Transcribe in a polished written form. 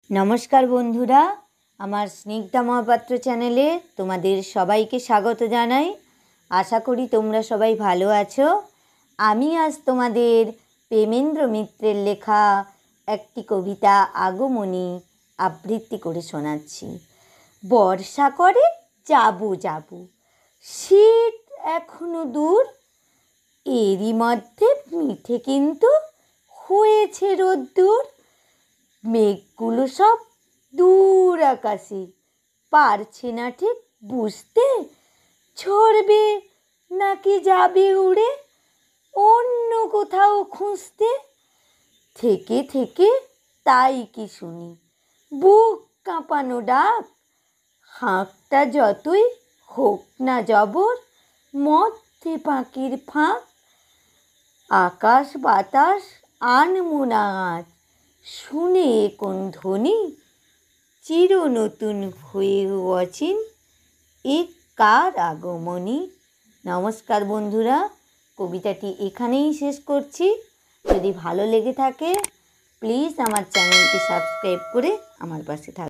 नमस्कार बंधुरा आमार स्निग्धा महापात्र चैनेले तोमादेर सबाइके स्वागत जानाई। आशा करी तोमरा सबाई भालो आछो। आमी आज तोमादेर प्रेमेंद्र मित्रेर लेखा एकटी कविता आगमनी आबृत्ति करे शोनाচ্ছি। बर्षा करे जाबो जाबो शीत एखोनो दूर, एरी मध्य मिठे किन्तु हयेछे रोद्दुर। मेघगुलो सब दूर आकाशे पारछे ना ठीक बुझते झरबे नाकि जाबे उड़े अन्य कोथाओ खुঁজতে। থেকে থেকে তাই কি শুনি বুক কাঁপানো ডাক, হাঁকটা যতই হোক না জবর মধ্যে পাখির ফাঁক। আকাশ বাতাস আনমনা আজ শুনে কোন ধ্বনি, চির নতুন হয়ে অচিন এ কার আগমনী। নমস্কার বন্ধুরা, কবিতাটি এখানেই শেষ করছি। যদি ভালো লেগে থাকে প্লিজ আমার চ্যানেলটি সাবস্ক্রাইব করে আমার পাশে থাকুন।